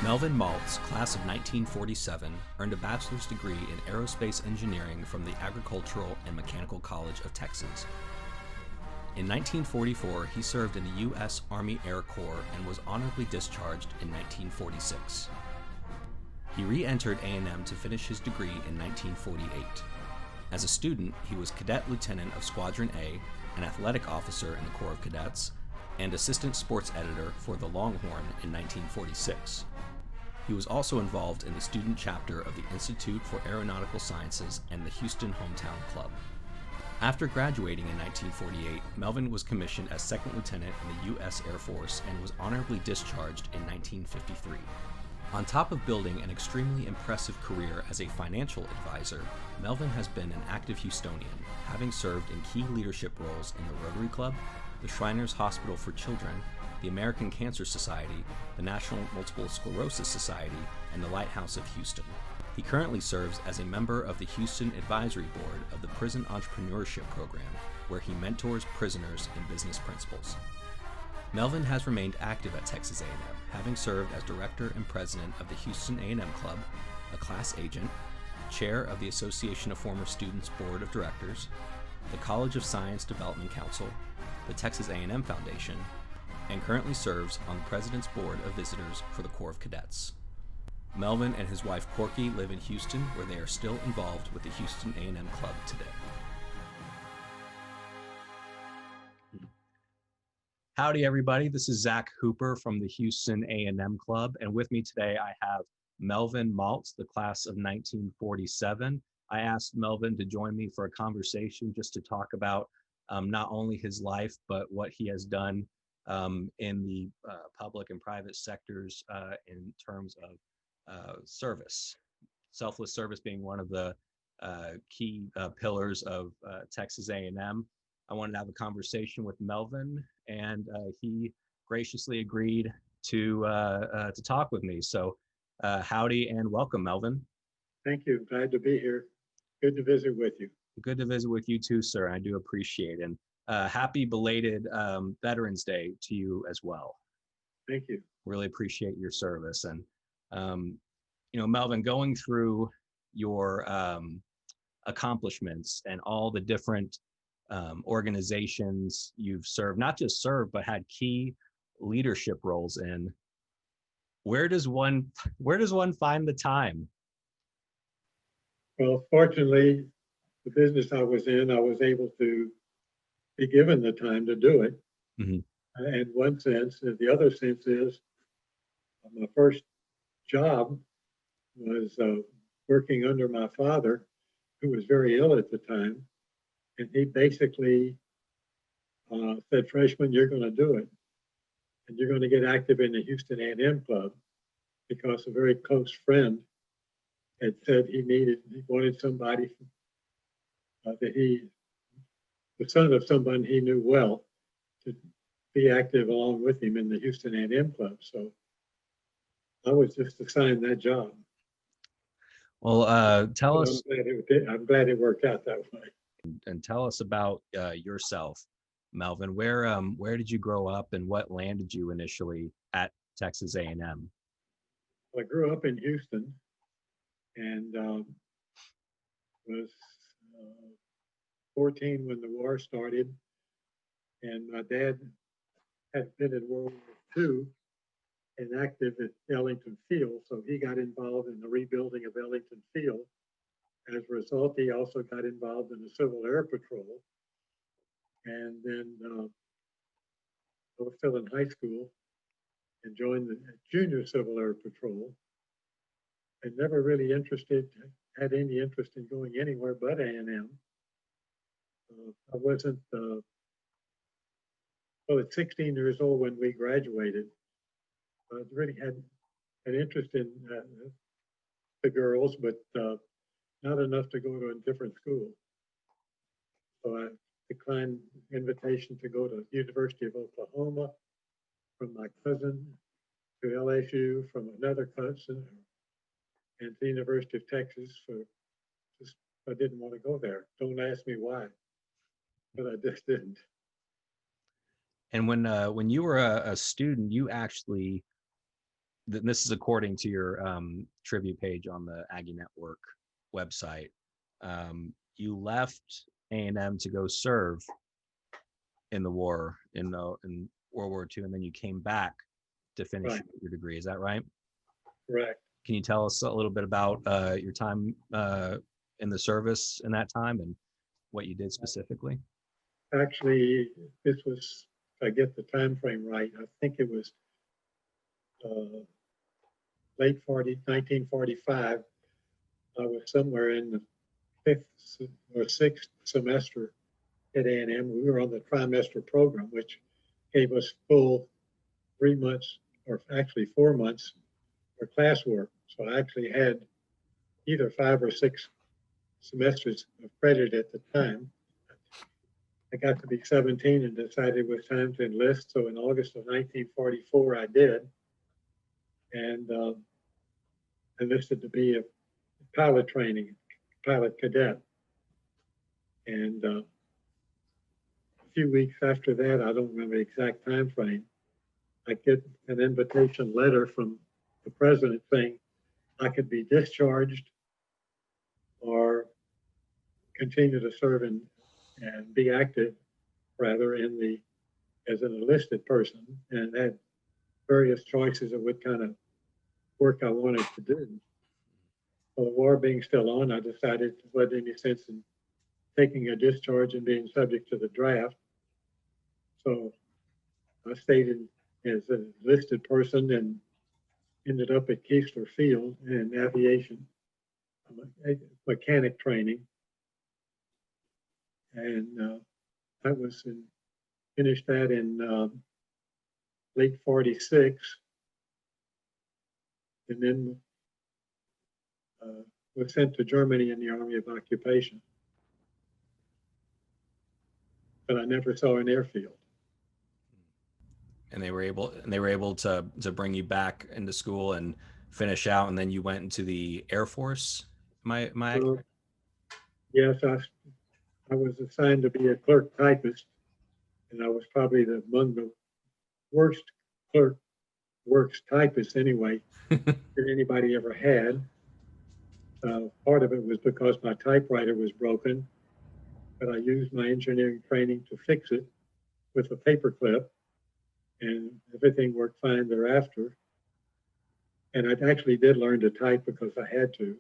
Melvin Maltz, class of 1947, earned a bachelor's degree in aerospace engineering from the Agricultural and Mechanical College of Texas. In 1944, he served in the U.S. Army Air Corps and was honorably discharged in 1946. He re-entered A&M to finish his degree in 1948. As a student, he was cadet lieutenant of Squadron A, an athletic officer in the Corps of Cadets, and assistant sports editor for the Longhorn in 1946. He was also involved in the student chapter of the Institute for Aeronautical Sciences and the Houston Hometown Club. After graduating in 1948, Melvin was commissioned as second lieutenant in the U.S. Air Force and was honorably discharged in 1953. On top of building an extremely impressive career as a financial advisor, Melvin has been an active Houstonian, having served in key leadership roles in the Rotary Club, the Shriners Hospital for Children, the American Cancer Society, the National Multiple Sclerosis Society, and the Lighthouse of Houston. He currently serves as a member of the Houston Advisory Board of the Prison Entrepreneurship Program, where he mentors prisoners in business principles. Melvin has remained active at Texas A&M, having served as director and president of the Houston A&M Club, a class agent, chair of the Association of Former Students Board of Directors, the College of Science Development Council, the Texas A&M Foundation, and currently serves on the President's Board of Visitors for the Corps of Cadets. Melvin and his wife Corky live in Houston, where they are still involved with the Houston A&M Club today. Howdy, everybody. This is Zach Hooper from the Houston A&M Club, and with me today I have Melvin Maltz, the class of 1947. I asked Melvin to join me for a conversation just to talk about not only his life, but what he has done in the public and private sectors in terms of service. Selfless service being one of the key pillars of Texas A&M. I wanted to have a conversation with Melvin, and he graciously agreed to talk with me. So howdy and welcome, Melvin. Thank you. Glad to be here. Good to visit with you. Good to visit with you too, sir. I do appreciate it. And happy belated Veterans Day to you as well. Thank you. Really appreciate your service. And, Melvin, going through your accomplishments and all the different organizations you've served, not just served, but had key leadership roles in, where does one find the time? Well, fortunately, the business I was in, I was able to be given the time to do it. Mm-hmm. In one sense. The other sense is my first job was working under my father, who was very ill at the time. And he basically said, "Freshman, you're going to do it. And you're going to get active in the Houston A&M Club," because a very close friend had said he wanted somebody the son of someone he knew well, to be active along with him in the Houston A&M Club. So I was just assigned that job. Well, tell us. I'm glad it worked out that way. And tell us about yourself, Melvin. Where did you grow up, and what landed you initially at Texas A&M? I grew up in Houston, and was 14 when the war started, and my dad had been in World War II and active at Ellington Field, so he got involved in the rebuilding of Ellington Field. As a result, he also got involved in the Civil Air Patrol, and then I was still in high school and joined the Junior Civil Air Patrol, and never really had any interest in going anywhere but A&M. I wasn't, at 16 years old when we graduated, I really had an interest in the girls, but not enough to go to a different school. So I declined invitation to go to the University of Oklahoma from my cousin, to LSU from another cousin, and the University of Texas. I didn't want to go there. Don't ask me why, but I just didn't. And when you were a student, you actually this is according to your trivia page on the Aggie Network website. You left A&M to go serve in the war in World War II, and then you came back to finish Right. your degree. Is that right? Correct. Can you tell us a little bit about your time in the service in that time and what you did specifically? Actually, this was, if I get the time frame right, I think it was late 1945. I was somewhere in the fifth or sixth semester at A&M. We were on the trimester program, which gave us full 3 months, or actually 4 months, for classwork. So I actually had either 5 or 6 semesters of credit at the time. I got to be 17 and decided it was time to enlist. So in August of 1944, I did, and enlisted to be a pilot cadet. And a few weeks after that, I don't remember the exact time frame, I get an invitation letter from the president saying I could be discharged or continue to serve and be active rather as an enlisted person, and had various choices of what kind of work I wanted to do. Well, the war being still on, I decided there wasn't any sense in taking a discharge and being subject to the draft. So I stayed as an enlisted person and ended up at Keesler Field in aviation mechanic training. And that was finished that in late 46, and then was sent to Germany in the Army of Occupation. But I never saw an airfield. And they were able to bring you back into school and finish out, and then you went into the Air Force. Yes, I was assigned to be a clerk typist, and I was probably among the worst clerk works typists anyway that anybody ever had. Part of it was because my typewriter was broken, but I used my engineering training to fix it with a paper clip, and everything worked fine thereafter. And I actually did learn to type because I had to.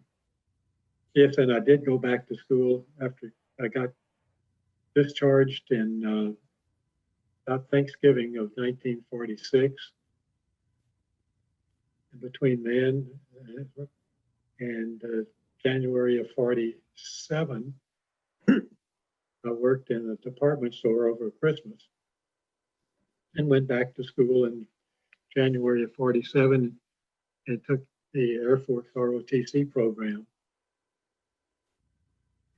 Yes, and I did go back to school after I got discharged in about Thanksgiving of 1946. And between then and January of 47, I worked in a department store over Christmas and went back to school in January of 47 and took the Air Force ROTC program.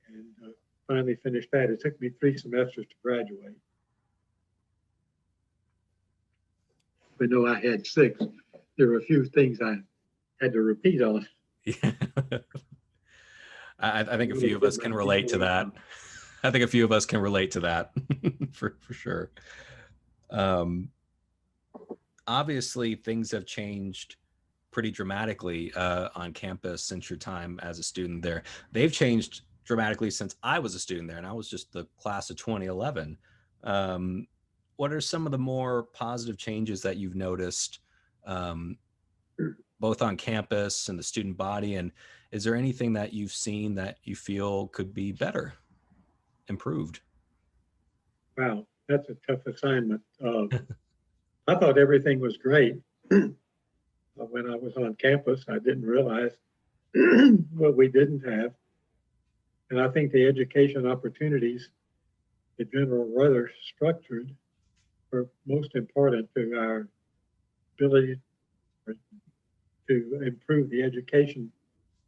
And finally finished that. It took me 3 semesters to graduate. But no, I had 6. There were a few things I had to repeat on. Yeah. I think a few of us can relate to that. I think a few of us can relate to that for sure. Obviously, things have changed pretty dramatically on campus since your time as a student there. They've changed dramatically since I was a student there, and I was just the class of 2011. What are some of the more positive changes that you've noticed, both on campus and the student body? And is there anything that you've seen that you feel could be better, improved? Wow, that's a tough assignment. I thought everything was great. When I was on campus, I didn't realize what we didn't have. And I think the education opportunities that General Ruther structured were most important to our ability to improve the education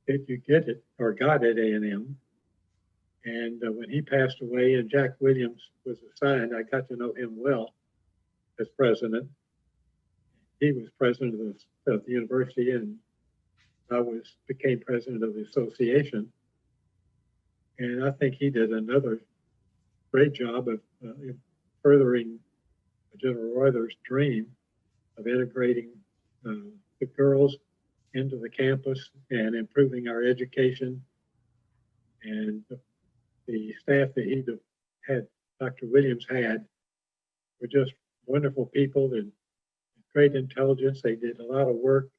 that you get it or got at A&M. And when he passed away and Jack Williams was assigned, I got to know him well as president. He was president of the university, and I became president of the association. And I think he did another great job of furthering General Ruther's dream of integrating the the girls into the campus and improving our education. And the staff that he had, Dr. Williams had, were just wonderful people and great intelligence. They did a lot of work.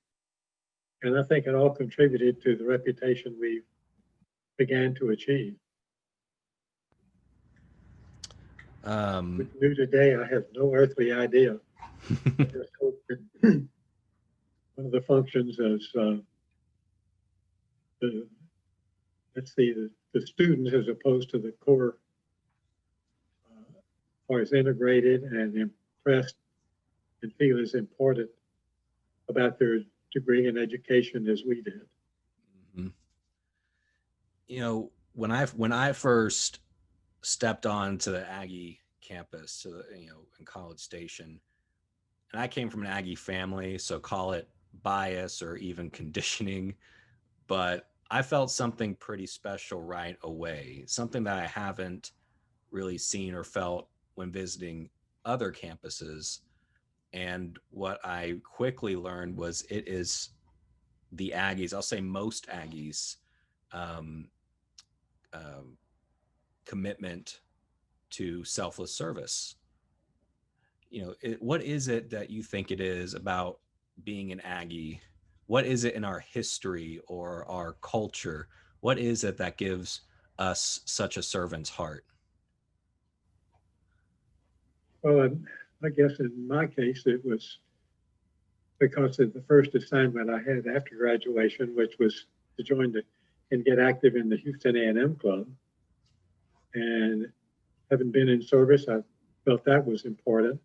And I think it all contributed to the reputation we began to achieve. New today, I have no earthly idea. I just hope that one of the functions is the students, as opposed to the core, are as integrated and impressed and feel as important about their degree in education as we did. Mm-hmm. You know, when I first stepped onto the Aggie campus, to the, in College Station, and I came from an Aggie family, so call it bias or even conditioning, but I felt something pretty special right away, something that I haven't really seen or felt when visiting other campuses. And what I quickly learned was it is the Aggies, I'll say most Aggies, um, commitment to selfless service. What is it that you think it is about being an Aggie? What is it in our history or our culture? What is it that gives us such a servant's heart? Well, I guess in my case, it was because of the first assignment I had after graduation, which was to join and get active in the Houston A&M club. And having been in service, I felt that was important.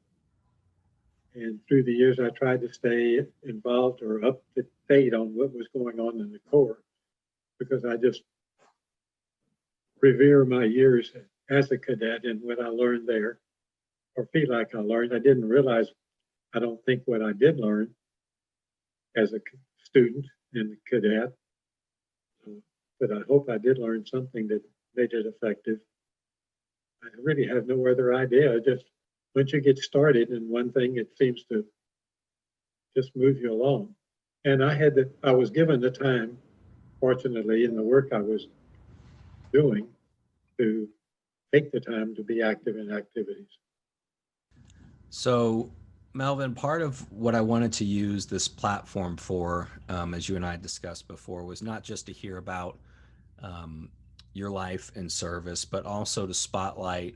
And through the years, I tried to stay involved or up to date on what was going on in the Corps, because I just revere my years as a cadet and what I learned there, or feel like I learned. I didn't realize, I don't think, what I did learn as a student and a cadet, but I hope I did learn something that made it effective. I really have no other idea. Just once you get started in one thing, it seems to just move you along. And I was given the time, fortunately, in the work I was doing, to take the time to be active in activities. So, Melvin, part of what I wanted to use this platform for, as you and I discussed before, was not just to hear about your life and service, but also to spotlight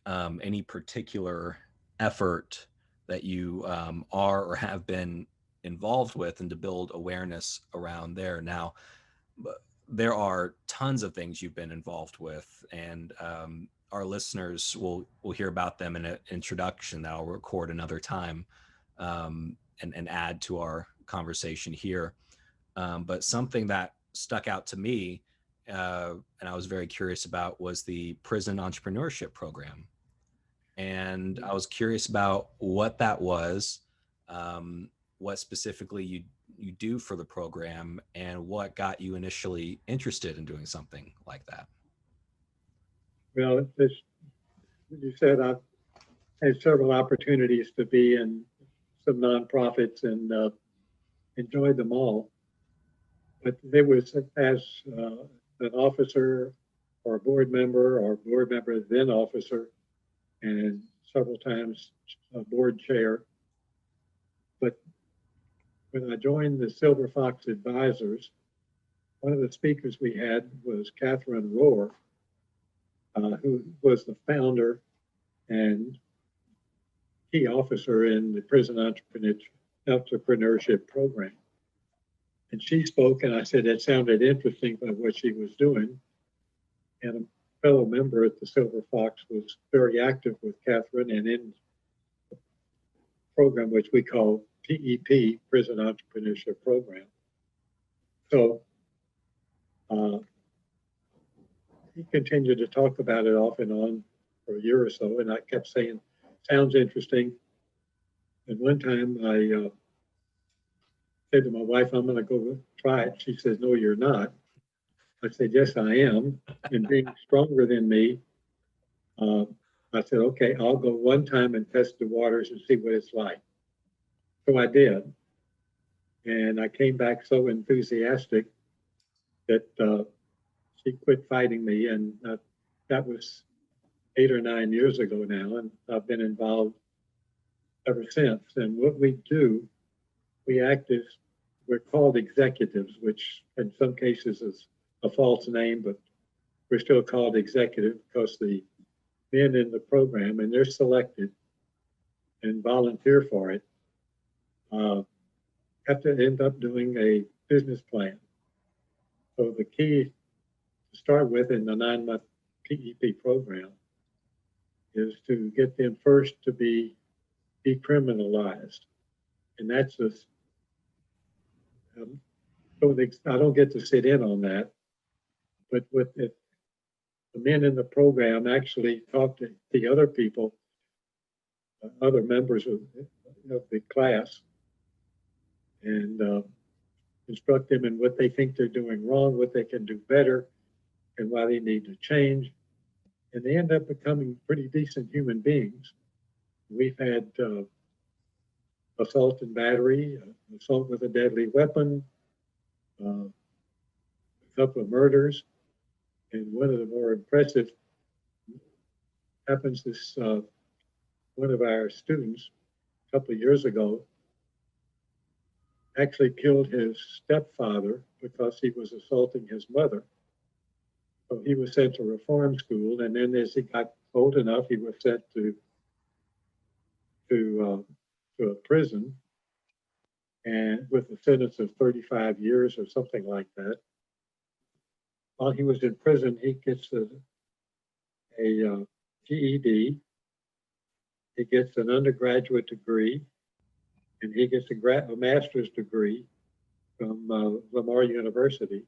any particular effort that you are or have been involved with, and to build awareness around there. Now, there are tons of things you've been involved with, and our listeners will hear about them in an introduction that I'll record another time, and add to our conversation here. But something that stuck out to me, and I was very curious about, was the Prison Entrepreneurship Program. And I was curious about what that was, what specifically you do for the program, and what got you initially interested in doing something like that. Well, you said I've had several opportunities to be in some nonprofits and enjoyed them all. But there was, as an officer or a board member then officer, and several times a board chair. But when I joined the Silver Fox Advisors, one of the speakers we had was Catherine Rohr, who was the founder and key officer in the Prison Entrepreneurship Program. And she spoke, and I said it sounded interesting by what she was doing. And a fellow member at the Silver Fox was very active with Catherine and in the program which we call PEP, Prison Entrepreneurship Program. So he continued to talk about it off and on for a year or so, and I kept saying, sounds interesting. And one time I said to my wife, I'm going to go try it. She says, no, you're not. I said, yes, I am. And being stronger than me, I said, okay, I'll go one time and test the waters and see what it's like. So I did. And I came back so enthusiastic that she quit fighting me. And that was 8 or 9 years ago now. And I've been involved ever since. And what we do, we act as, we're called executives, which in some cases is a false name, but we're still called executive because the men in the program, and they're selected and volunteer for it, have to end up doing a business plan. So the key to start with in the 9-month PEP program is to get them first to be decriminalized. And that's just, I don't get to sit in on that, but with it, the men in the program actually talk to the other people, other members of the class, and instruct them in what they think they're doing wrong, what they can do better, and why they need to change. And they end up becoming pretty decent human beings. We've had assault and battery, assault with a deadly weapon, a couple of murders, and one of the more impressive happens this one of our students a couple of years ago actually killed his stepfather because he was assaulting his mother. So he was sent to reform school, and then as he got old enough, he was sent to a prison, and with a sentence of 35 years or something like that. While he was in prison, he gets a GED, he gets an undergraduate degree, and he gets a master's degree from Lamar University.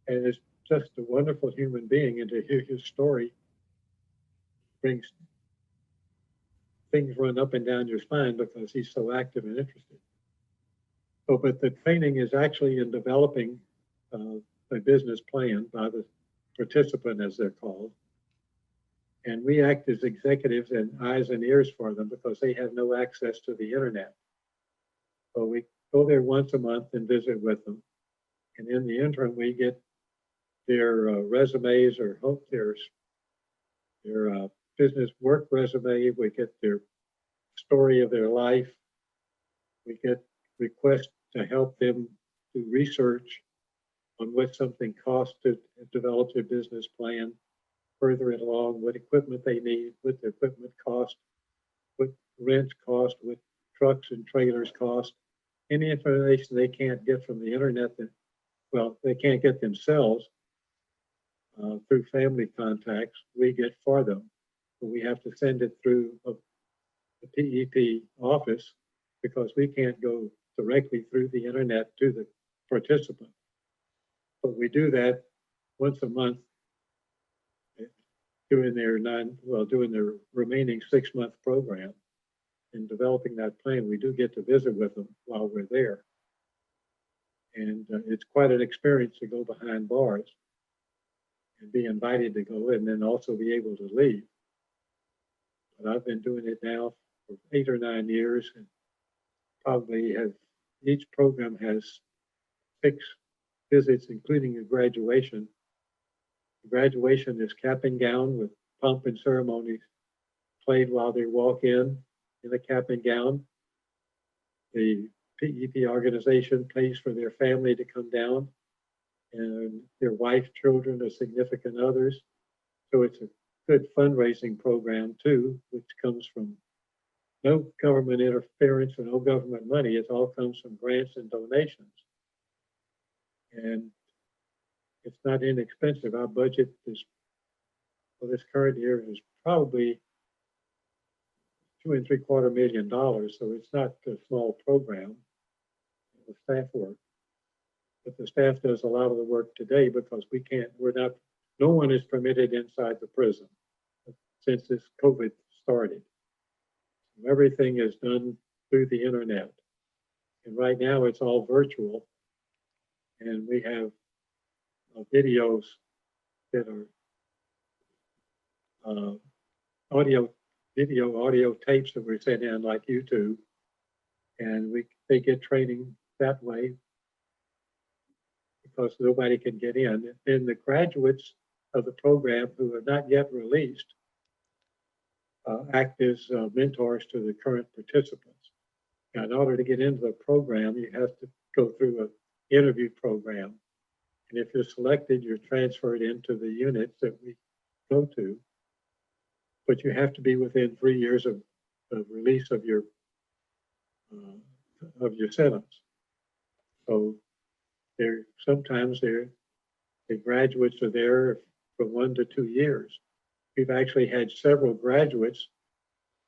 And is just a wonderful human being, and to hear his story brings things run up and down your spine because he's so active and interested. So, but the training is actually in developing a business plan by the participant, as they're called. And we act as executives and eyes and ears for them because they have no access to the internet. So we go there once a month and visit with them. And in the interim, we get their resumes or hope their business work resume. We get their story of their life. We get requests to help them do research on what something costs to develop their business plan, further it along, what equipment they need, what the equipment cost, what rent cost, what trucks and trailers cost, any information they can't get from the internet that, well, they can't get themselves through family contacts, we get for them. But we have to send it through the PEP office because we can't go directly through the internet to the participant. But we do that once a month during their remaining 6-month program. In developing that plan, we do get to visit with them while we're there. And it's quite an experience to go behind bars and be invited to go and then also be able to leave. But I've been doing it now for 8 or 9 years, and probably each program has 6 visits, including a graduation. The graduation is cap and gown with pomp and ceremonies played while they walk in a cap and gown. The PEP organization pays for their family to come down and their wife, children, or significant others. So it's a good fundraising program too, which comes from no government interference or no government money. It all comes from grants and donations. And it's not inexpensive. Our budget is, for this current year, is probably $2.75 million. So it's not a small program, the staff work. But the staff does a lot of the work today because no one is permitted inside the prison since this COVID started. Everything is done through the internet. And right now it's all virtual. And we have videos that are audio tapes that we send in like YouTube. And they get training that way because nobody can get in. Then the graduates of the program who are not yet released act as mentors to the current participants. Now, in order to get into the program, you have to go through an interview program. And if you're selected, you're transferred into the units that we go to. But you have to be within 3 years of release of your sentence. So sometimes the graduates are there for 1 to 2 years. We've actually had several graduates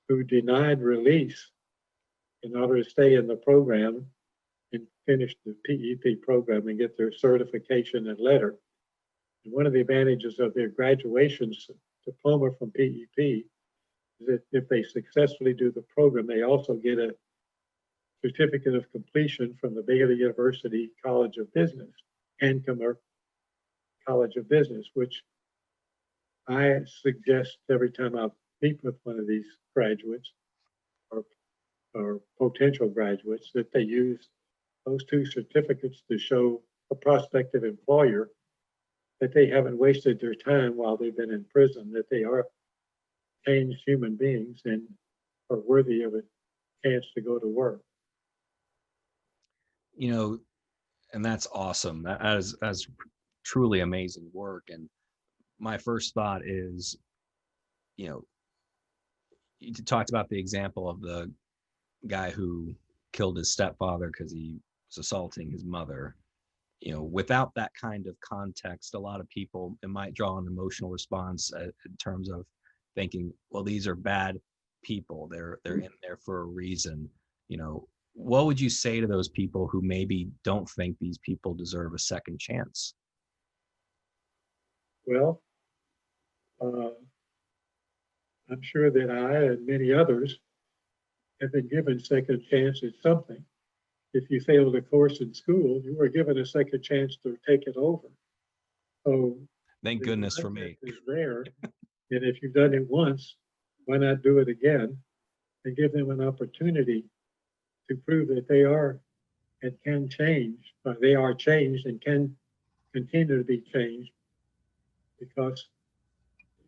who denied release in order to stay in the program and finish the PEP program and get their certification and letter. And one of the advantages of their graduation diploma from PEP is that if they successfully do the program, they also get a certificate of completion from the Baylor University College of Business and College of Business, which I suggest every time I meet with one of these graduates or potential graduates that they use those two certificates to show a prospective employer that they haven't wasted their time while they've been in prison, that they are changed human beings and are worthy of a chance to go to work. You know, and that's awesome. That's truly amazing work. And my first thought is, you know, you talked about the example of the guy who killed his stepfather because he was assaulting his mother. You know, without that kind of context, a lot of people, it might draw an emotional response in terms of thinking, well, these are bad people. They're in there for a reason. You know, what would you say to those people who maybe don't think these people deserve a second chance? Well, I'm sure that I and many others have been given second chance at something. If you failed a course in school, you were given a second chance to take it over. So thank goodness for me. Is there, and if you've done it once, why not do it again and give them an opportunity to prove that they are and can change, or they are changed and can continue to be changed. Because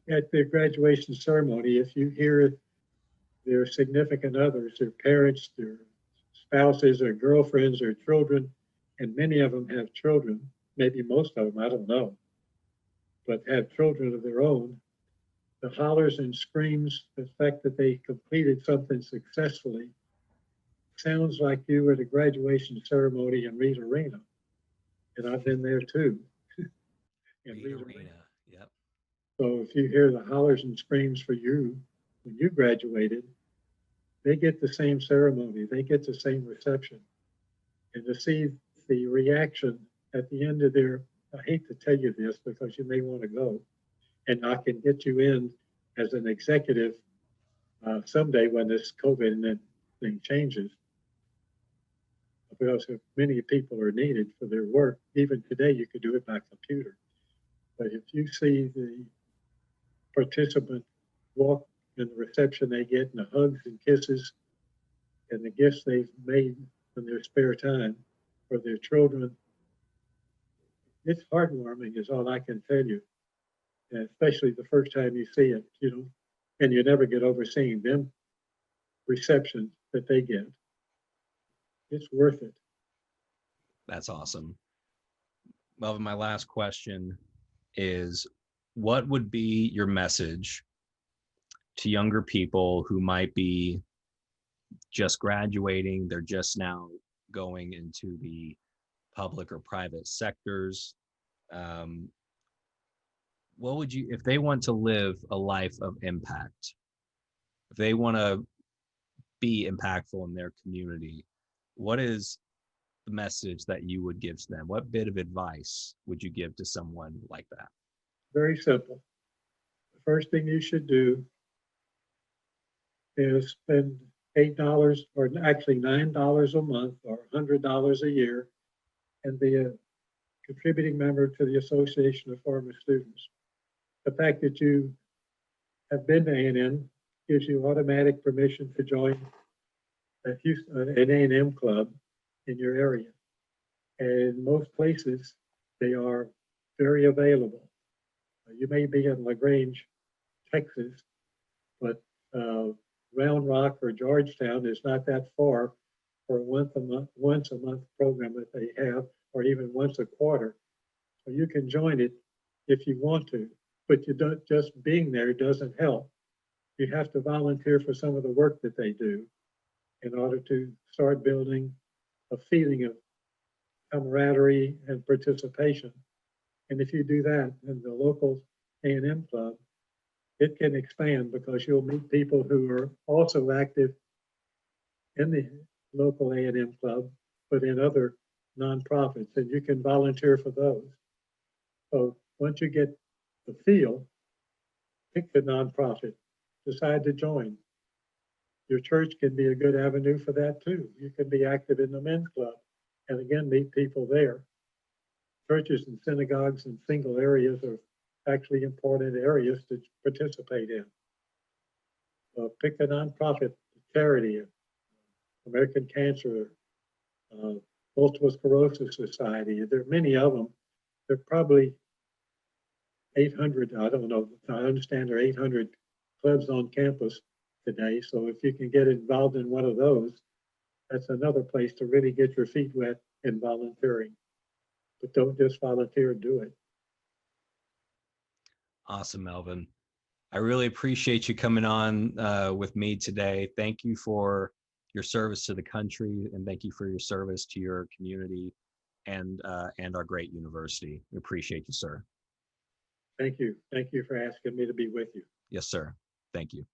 at their graduation ceremony, if you hear their significant others, their parents, their spouses, their girlfriends, their children, and many of them have children, maybe most of them, I don't know, but have children of their own, the hollers and screams, the fact that they completed something successfully, sounds like you were at a graduation ceremony in Reed Arena. And I've been there too. in Reed Arena. Yep. So if you hear the hollers and screams for you when you graduated, they get the same ceremony, they get the same reception. And to see the reaction at the end of their, I hate to tell you this because you may want to go, and I can get you in as an executive someday when this COVID thing changes, because many people are needed for their work. Even today, you could do it by computer. But if you see the participant walk and the reception they get and the hugs and kisses and the gifts they've made in their spare time for their children, it's heartwarming is all I can tell you. And especially the first time you see it, you know, and you never get over seeing them reception that they get. It's worth it. That's awesome. Melvin, my last question is, what would be your message to younger people who might be just graduating, they're just now going into the public or private sectors? What would you, if they want to live a life of impact, if they want to be impactful in their community, what is the message that you would give to them? What bit of advice would you give to someone like that? Very simple. The first thing you should do is spend $8 or actually $9 a month or $100 a year and be a contributing member to the Association of Former Students. The fact that you have been to A&M gives you automatic permission to join an A&M club in your area. And in most places, they are very available. You may be in LaGrange, Texas, but Round Rock or Georgetown is not that far for a once a month program that they have, or even once a quarter. So you can join it if you want to, but you don't, just being there doesn't help. You have to volunteer for some of the work that they do in order to start building a feeling of camaraderie and participation. And if you do that in the local A&M club, it can expand because you'll meet people who are also active in the local A&M club, but in other nonprofits, and you can volunteer for those. So once you get the feel, pick the nonprofit, decide to join. Your church can be a good avenue for that too. You can be active in the men's club and again, meet people there. Churches and synagogues and single areas are actually important areas to participate in. Pick a nonprofit charity, American Cancer, Multiple Sclerosis Society. There are many of them. There are probably 800, I don't know, I understand there are 800 clubs on campus today. So if you can get involved in one of those, that's another place to really get your feet wet in volunteering. But don't just volunteer, do it. Awesome, Melvin. I really appreciate you coming on with me today. Thank you for your service to the country, and thank you for your service to your community and our great university. We appreciate you, sir. Thank you. Thank you for asking me to be with you. Yes, sir. Thank you.